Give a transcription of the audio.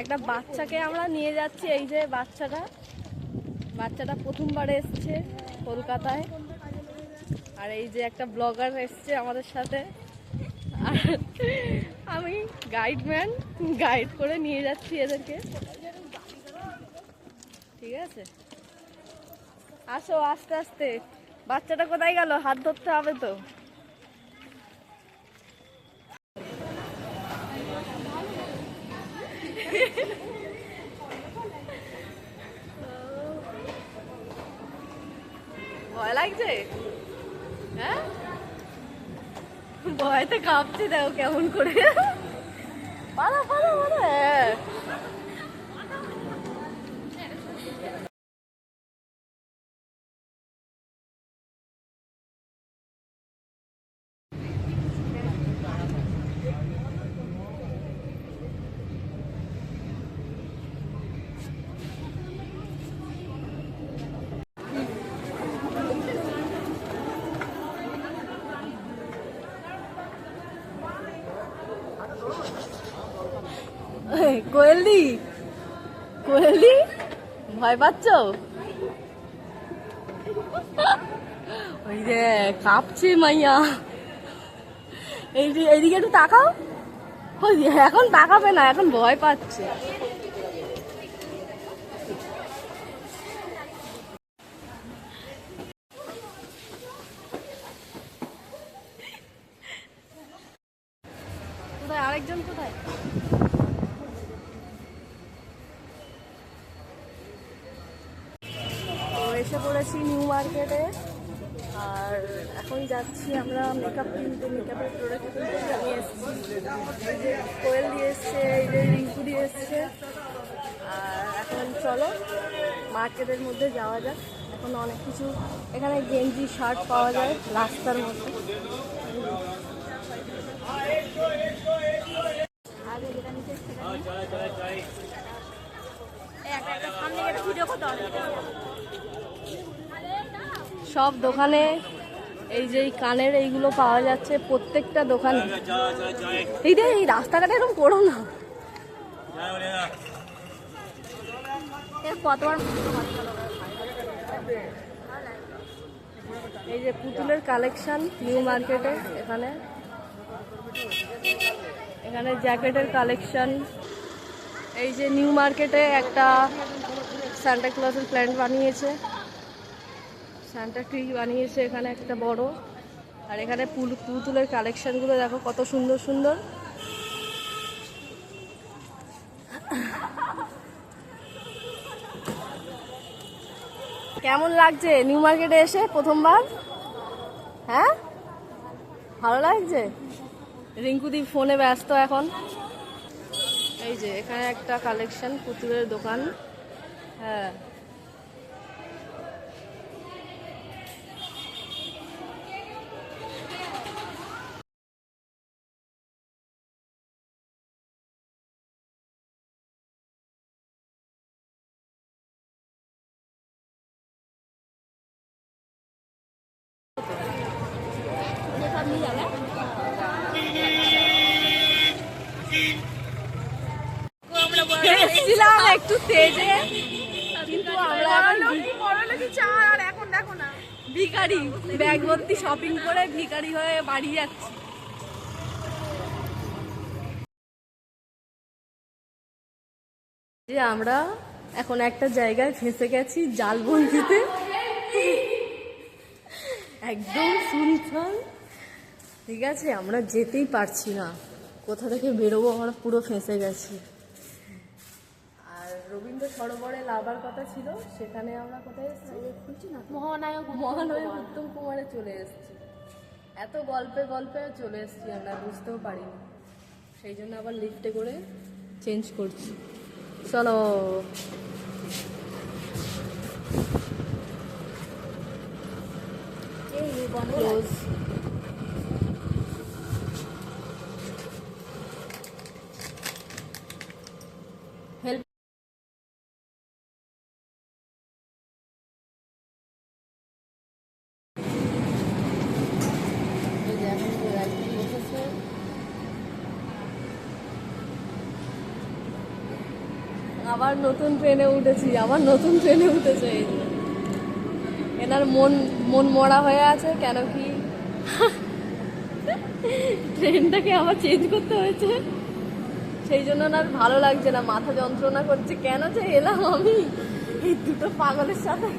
একটা বাচ্চাকে আমরা নিয়ে যাচ্ছি। এই যে বাচ্চাটা প্রথমবার এসছে কলকাতায়। আর এই যে একটা ব্লগার এসছে আমাদের সাথে, আর আমি গাইড করে নিয়ে যাচ্ছি এদেরকে। ঠিক আছে, আসো আস্তে আস্তে। বাচ্চাটা কোথায় গেল? হাত ধরতে হবে তো। ভয় লাগছে? হ্যাঁ, ভয়তে কাঁপছে, দেখো কেমন করে। পালা পালা পালা। হ্যাঁ, কোয়েলদি ভয় পাচ্ছ? ওই যে কাঁপছে মাইয়া। এইদিকে একটু তাকাও। এখন তাকাবে না, এখন ভয় পাচ্ছে। কোথায় আরেকজন? কোথায়? এসে পড়েছি নিউ মার্কেটে। আর এখন যাচ্ছি আমরা মেকআপ কিনতে। মেকআপের প্রোডাক্ট কিনতে আমি এসেছি। এই যে কোয়েল দিয়ে এসছে, এই যে রিঙ্কু দিয়ে এসছে। আর এখন চলো মার্কেটের মধ্যে যাওয়া যাক। এখন অনেক কিছু এখানে গেঞ্জি শার্ট পাওয়া যায় রাস্তার মধ্যে। সব দোকানে এই যে কানের এইগুলো পাওয়া যাচ্ছে, প্রত্যেকটা দোকানে। এই রাস্তাঘাটে এরকম করো না। এই যে পুতুলের কালেকশন নিউ মার্কেটে। এখানে জ্যাকেটের কালেকশন। এই যে নিউ মার্কেটে একটা সান্টা ক্লজের প্ল্যান্ট বানিয়েছে, সান্টা ট্রি বানিয়েছে এখানে একটা বড়। আর এখানে পুতুলের কালেকশনগুলো দেখো কত সুন্দর সুন্দর। কেমন লাগছে নিউ মার্কেটে এসে প্রথমবার? হ্যাঁ, ভালো লাগছে। রিঙ্কুদি ফোনে ব্যস্ত এখন। এই যে এখানে একটা কালেকশন পুতুলের দোকান। হ্যাঁ, এসেছিলাম একটু তেজে, কিন্তু আমরা এখন দেখো না ভিখারি, ব্যাগ ভর্তি শপিং করে ভিখারি হয়ে বাড়ি যাচ্ছি। যে আমরা এখন একটা জায়গায় ফেঁসে গেছি, জালবন্দিতে। একদম শুনছান। ঠিক আছে, আমরা যেতেই পারছি না, কোথা থেকে বেরোবো, আমরা পুরো ফেঁসে গেছি। আর রবীন্দ্র সরোবরে লাভার কথা ছিল, সেখানে আমরা কোথায় এসেছি? মহানায়ক উত্তম কুমারে চলে এসেছি। এত গল্পে চলে এসেছি আমরা, বুঝতেও পারিনি। সেই জন্য আবার লিফটে করে চেঞ্জ করছি। চলো। হেল্প। আবার নতুন ট্রেনে উঠেছি, আবার নতুন ট্রেনে উঠেছে এই যে। এনার মন মন মরা হয়ে আছে, কেন কি ট্রেনটাকে আবার চেঞ্জ করতে হয়েছে, সেই জন্য না আর ভালো লাগছে না, মাথা যন্ত্রণা করছে। কেন যে এলাম আমি এই দুটো পাগলের সাথে।